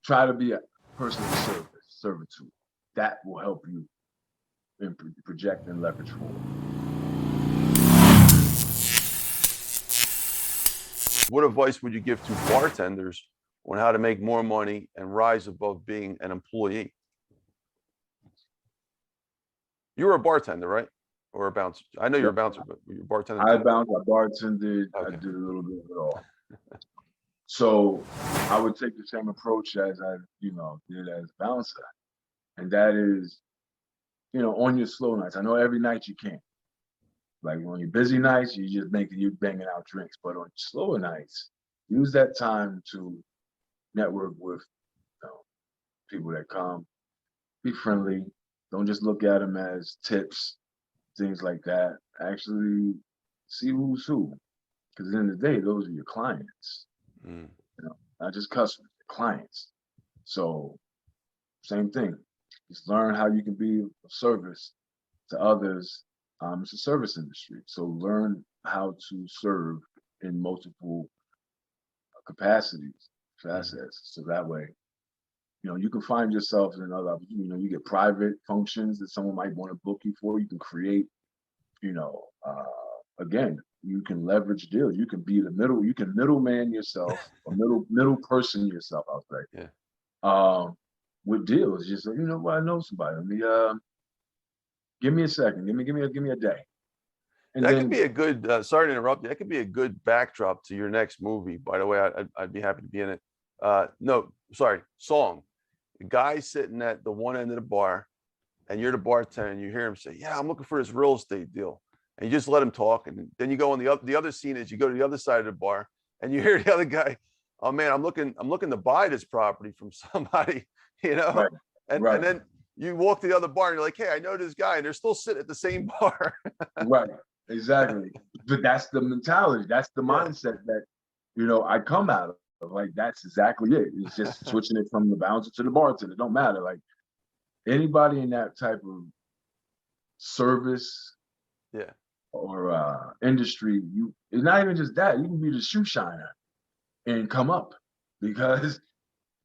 try to be a person of servitude. That will help you project and leverage forward. What advice would you give to bartenders on how to make more money and rise above being an employee? You were a bartender, right? Or a bouncer? I know you're a bouncer, but you're a bartender. I bounced, I bartended, okay. I did a little bit of it all. So I would take the same approach as I, did as a bouncer. And that is, on your slow nights. I know every night you can't. Like on your busy nights, you banging out drinks. But on your slower nights, use that time to network with people that come. Be friendly. Don't just look at them as tips, things like that. Actually see who's who. Because at the end of the day, those are your clients. Not just customers, clients. So same thing. Just learn how you can be of service to others. It's a service industry. So learn how to serve in multiple capacities, facets. So that way, you can find yourself in other, you get private functions that someone might want to book you for. You can create, again, you can leverage deals. You can be the middle, you can middleman yourself, or middle person yourself, I'll say. Yeah. With deals, just I know somebody. Let me give me a second. Give me a day. And that could be a good. Sorry to interrupt you. That could be a good backdrop to your next movie. By the way, I'd be happy to be in it. No, sorry, song. The guy sitting at the one end of the bar, and you're the bartender, and you hear him say, "Yeah, I'm looking for this real estate deal," and you just let him talk, and then you go on the other scene is you go to the other side of the bar, and you hear the other guy, "Oh man, I'm looking to buy this property from somebody," Right. And then you walk to the other bar and you're like, "Hey, I know this guy," and they're still sitting at the same bar. Right. Exactly. But that's the mentality. That's the mindset that, I come out of. Like, that's exactly it. It's just switching it from the bouncer to the bartender. It don't matter. Like, anybody in that type of service or industry, it's not even just that. You can be the shoe shiner and come up, because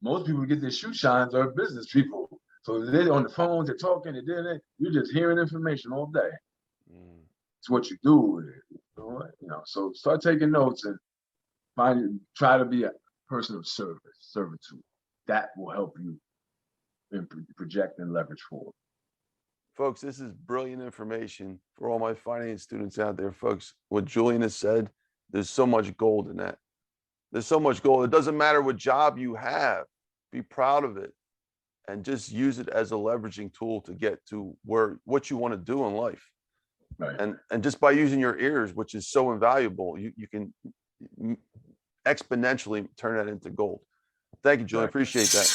most people get their shoe shines are business people. So they're on the phones, they're talking, they're doing it. You're just hearing information all day. It's what you do with it. So start taking notes and try to be a person of servitude. That will help you project and leverage forward. Folks, this is brilliant information for all my finance students out there. Folks, what Julian has said, there's so much gold in that. There's so much gold. It doesn't matter what job you have. Be proud of it and just use it as a leveraging tool to get to what you want to do in life. Right. And just by using your ears, which is so invaluable, you can exponentially turn that into gold. Thank you, Julian. Appreciate that.